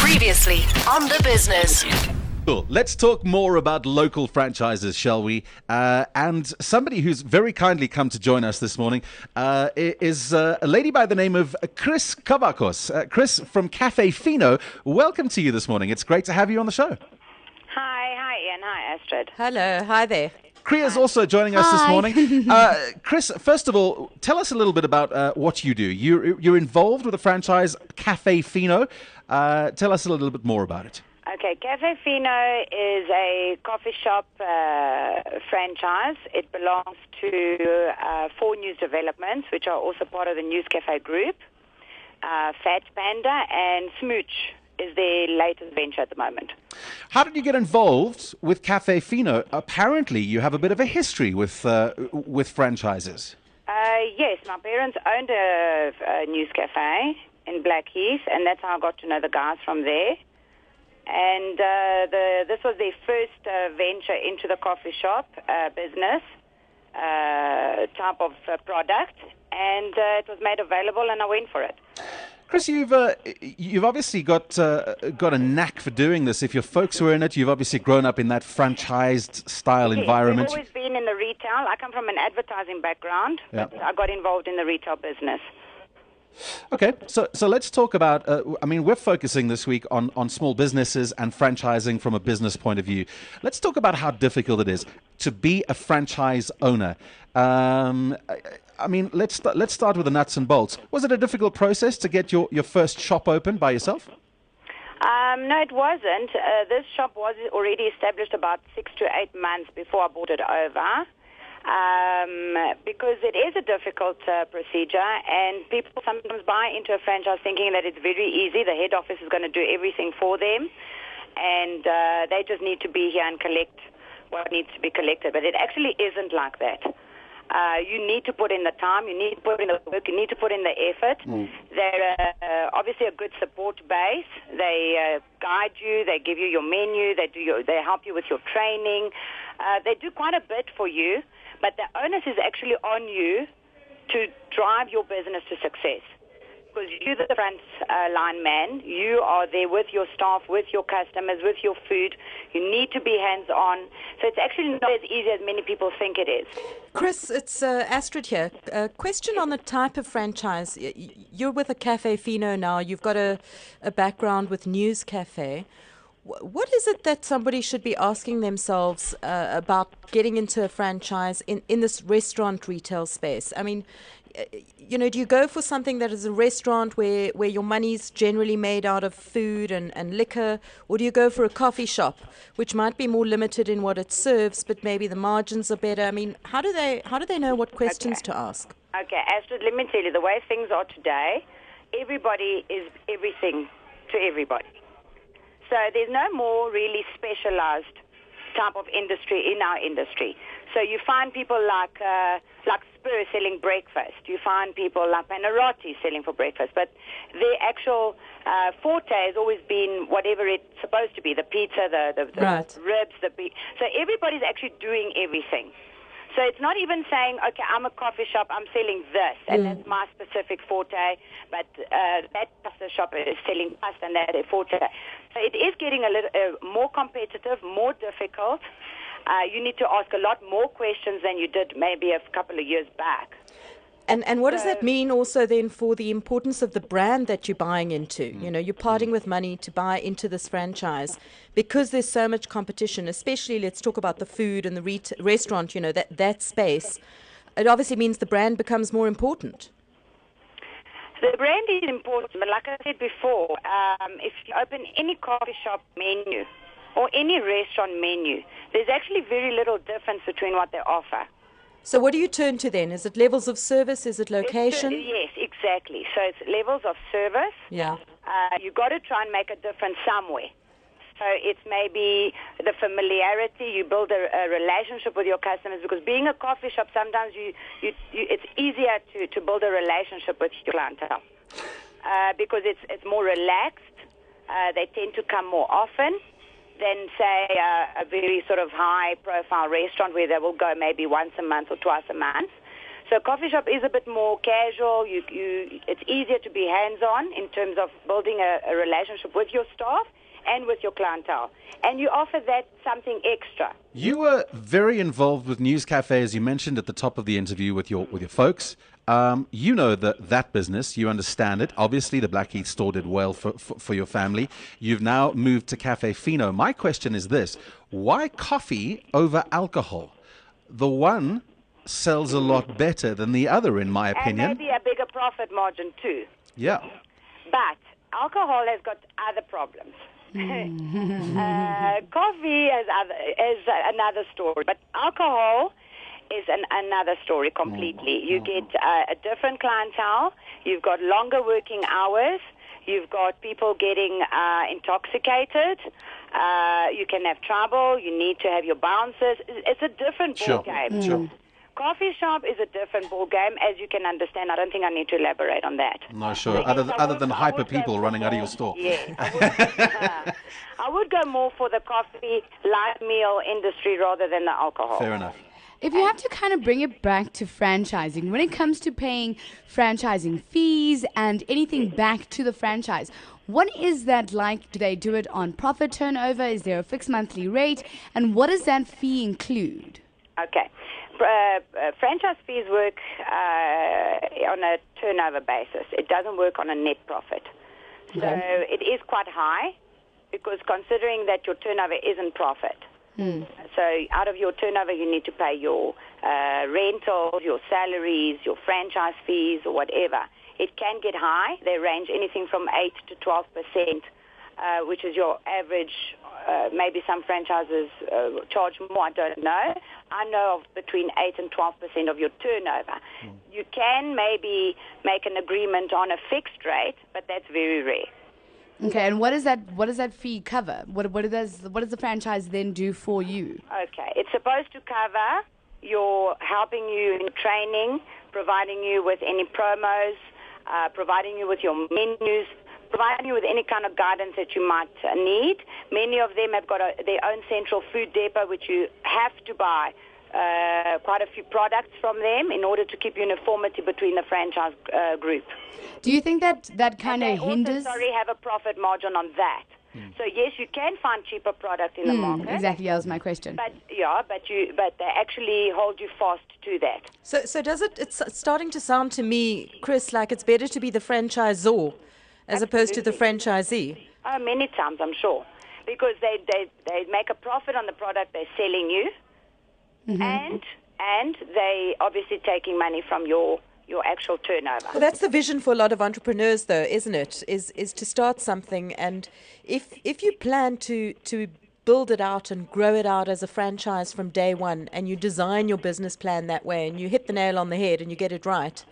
Previously on the business. Cool. Let's talk more about local franchises, shall we? And somebody who's very kindly come to join us this morning is a lady by the name of Chris Kavakos. Chris from Cafe Fino, welcome to you this morning. It's great to have you on the show. Hi Ian, hi Astrid. Hello, hi there. Kriya's also joining us this morning. Chris, first of all, tell us a little bit about what you do. You're involved with the franchise Cafe Fino. Tell us a little bit more about it. Okay, Cafe Fino is a coffee shop franchise. It belongs to 4 news developments, which are also part of the News Cafe group. Fat Panda and Smooch is their latest venture at the moment. How did you get involved with Cafe Fino? Apparently, you have a bit of a history with franchises. Yes, my parents owned a news cafe in Blackheath, and that's how I got to know the guys from there. And this was their first venture into the coffee shop business type of product, and it was made available, and I went for it. Chris, you've obviously got a knack for doing this. If your folks were in it, you've obviously grown up in that franchised style environment. I've always been in the retail. I come from an advertising background, but I got involved in the retail business. Okay, so let's talk about, we're focusing this week on small businesses and franchising from a business point of view. Let's talk about how difficult it is to be a franchise owner. Let's start with the nuts and bolts. Was it a difficult process to get your first shop open by yourself? No, it wasn't. This shop was already established about 6 to 8 months before I bought it over. Because it is a difficult procedure, and people sometimes buy into a franchise thinking that it's very easy. The head office is going to do everything for them, and they just need to be here and collect what needs to be collected. But it actually isn't like that. You need to put in the time, you need to put in the work, you need to put in the effort. They're obviously a good support base. They guide you, they give you your menu, they help you with your training. They do quite a bit for you, but the onus is actually on you to drive your business to success. Because you're the front line man. You are there with your staff, with your customers, with your food. You need to be hands-on. So it's actually not as easy as many people think it is. Chris, it's Astrid here. Question on the type of franchise. You're with a Cafe Fino now. You've got a background with News Cafe. What is it that somebody should be asking themselves about getting into a franchise in this restaurant retail space? I mean, do you go for something that is a restaurant where your money's generally made out of food and liquor, or do you go for a coffee shop, which might be more limited in what it serves, but maybe the margins are better? I mean, how do they know what questions to ask? Okay, Astrid, let me tell you, the way things are today, everybody is everything to everybody. So there's no more really specialized type of industry in our industry. So you find people like Spur selling breakfast. You find people like Panarottis selling for breakfast. But their actual forte has always been whatever it's supposed to be, the pizza, the ribs, so everybody's actually doing everything. So it's not even saying, okay, I'm a coffee shop, I'm selling this, and that's my specific forte, but that pasta shop is selling pasta, and that's their forte. So it is getting a little more competitive, more difficult. You need to ask a lot more questions than you did maybe a couple of years back. And what does that mean also then for the importance of the brand that you're buying into? You're parting with money to buy into this franchise because there's so much competition, especially let's talk about the food and the restaurant, that space. It obviously means the brand becomes more important. The brand is important, but like I said before, if you open any coffee shop menu or any restaurant menu, there's actually very little difference between what they offer. So what do you turn to then? Is it levels of service? Is it location? Yes, exactly. So it's levels of service. Yeah. You got to try and make a difference somewhere. So it's maybe the familiarity. You build a relationship with your customers, because being a coffee shop, sometimes it's easier to build a relationship with your clientele because it's more relaxed. They tend to come more often than, say, a very sort of high-profile restaurant where they will go maybe once a month or twice a month. So coffee shop is a bit more casual. It's easier to be hands-on in terms of building a relationship with your staff and with your clientele. And you offer that something extra. You were very involved with News Cafe, as you mentioned at the top of the interview with your folks. You know that business. You understand it. Obviously, the Blackheath store did well for your family. You've now moved to Cafe Fino. My question is this. Why coffee over alcohol? The one sells a lot better than the other, in my opinion. And maybe a bigger profit margin too. Yeah. But alcohol has got other problems. Coffee is another story, but alcohol is another story completely. You get a different clientele. You've got longer working hours. You've got people getting intoxicated. You can have trouble. You need to have your bouncers. It's a different ball game. Sure. Coffee shop is a different ball game, as you can understand. I don't think I need to elaborate on that. No, sure. Other than hyper people running out of your store. Yeah, I would go more for the coffee light meal industry rather than the alcohol. Fair enough. If you have to kind of bring it back to franchising, when it comes to paying franchising fees and anything back to the franchise, what is that like? Do they do it on profit turnover? Is there a fixed monthly rate? And what does that fee include? Okay. Franchise fees work on a turnover basis. It doesn't work on a net profit. So it is quite high because considering that your turnover isn't profit. So out of your turnover, you need to pay your rentals, your salaries, your franchise fees, or whatever. It can get high. They range anything from 8 to 12%, which is your average. Maybe some franchises charge more, I don't know. I know of between 8 and 12% of your turnover. You can maybe make an agreement on a fixed rate, but that's very rare. Okay, and what does that fee cover? What does the franchise then do for you? Okay, it's supposed to cover your helping you in training, providing you with any promos, providing you with your menus, providing you with any kind of guidance that you might need. Many of them have got their own central food depot, which you have to buy quite a few products from them in order to keep uniformity between the franchise group. Do you think that kind of hinders? They also, have a profit margin on that. So yes, you can find cheaper products in the market. Exactly, that was my question. But they actually hold you fast to that. So does it? It's starting to sound to me, Chris, like it's better to be the franchisor as opposed to the franchisee. Oh, many times, I'm sure, because they make a profit on the product they're selling you, and they obviously taking money from your actual turnover. Well, that's the vision for a lot of entrepreneurs, though, isn't it? Is to start something, and if you plan to build it out and grow it out as a franchise from day one, and you design your business plan that way, and you hit the nail on the head, and you get it right,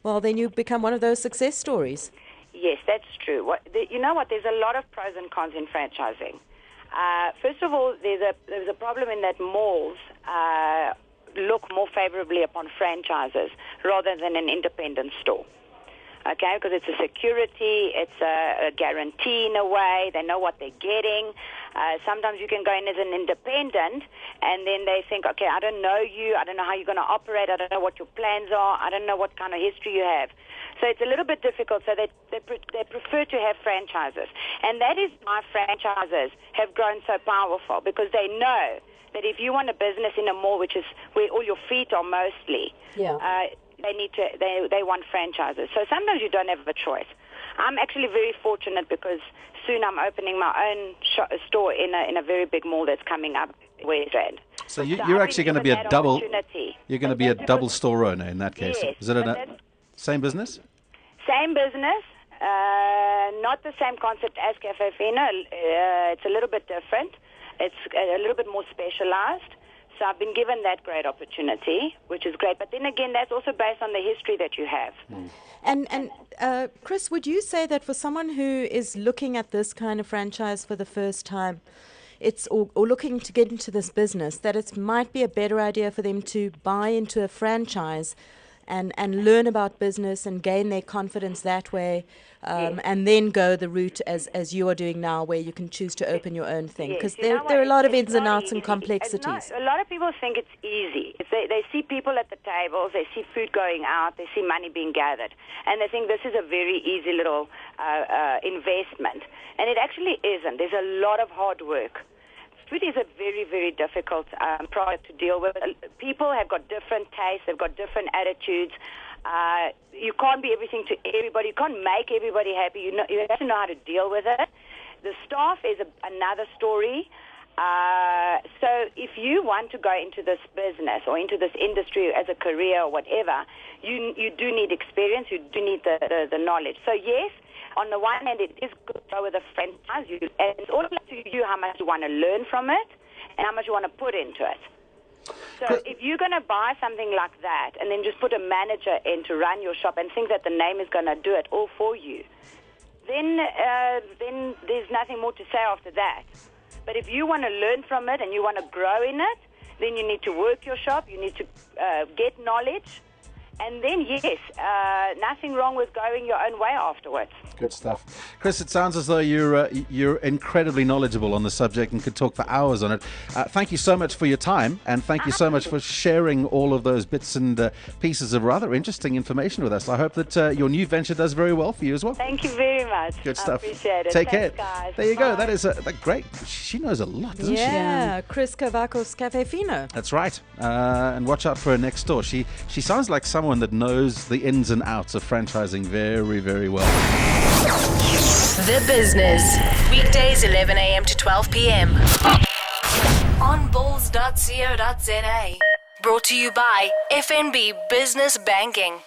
well, then you become one of those success stories. Yes, that's true. You know what? There's a lot of pros and cons in franchising. First of all, there's a problem in that malls look more favorably upon franchises rather than an independent store. Okay, because it's a security, it's a guarantee in a way, they know what they're getting. Sometimes you can go in as an independent and then they think, okay, I don't know you, I don't know how you're going to operate, I don't know what your plans are, I don't know what kind of history you have. So it's a little bit difficult, so they prefer to have franchises. And that is why franchises have grown so powerful, because they know that if you want a business in a mall, which is where all your feet are mostly, they want franchises. So sometimes you don't have a choice. I'm actually very fortunate because soon I'm opening my own store in a very big mall that's coming up, Westland. So you're actually going to be a double. You're going to be a double store owner in that case. Yes, is it same business? Same business. Not the same concept as Cafe Fino. It's a little bit different. It's a little bit more specialized. So I've been given that great opportunity, which is great. But then again, that's also based on the history that you have. And Chris, would you say that for someone who is looking at this kind of franchise for the first time, or looking to get into this business, that it might be a better idea for them to buy into a franchise and learn about business and gain their confidence that way, and then go the route as you are doing now, where you can choose to open your own thing. Because there are a lot of ins and outs and complexities. A lot of people think it's easy. They see people at the tables, they see food going out, they see money being gathered, and they think this is a very easy little investment. And it actually isn't. There's a lot of hard work. Food is a very, very difficult product to deal with. People have got different tastes, they've got different attitudes. You can't be everything to everybody. You can't make everybody happy. You have to know how to deal with it. The staff is another story. So if you want to go into this business or into this industry as a career or whatever, you do need experience. You do need the knowledge. So yes, on the one hand, it is good to go with a franchise. And it's all up to you how much you want to learn from it and how much you want to put into it. So if you're going to buy something like that and then just put a manager in to run your shop and think that the name is going to do it all for you, then there's nothing more to say after that. But if you want to learn from it and you want to grow in it, then you need to work your shop, you need to get knowledge, and then, yes, nothing wrong with going your own way afterwards. Good stuff. Chris, it sounds as though you're incredibly knowledgeable on the subject and could talk for hours on it. Thank you so much for your time, and thank you so much for sharing all of those bits and pieces of rather interesting information with us. I hope that your new venture does very well for you as well. Thank you very much. Good stuff. I appreciate it. Take Thanks, care. guys. There you Bye. go. That is great. She knows a lot, doesn't she? Yeah, Chris Kavakos, Cafe Fino. That's right. And watch out for her next door. She sounds like someone that knows the ins and outs of franchising very, very well. The Business. Weekdays 11 a.m. to 12 p.m. on bulls.co.za. Brought to you by FNB Business Banking.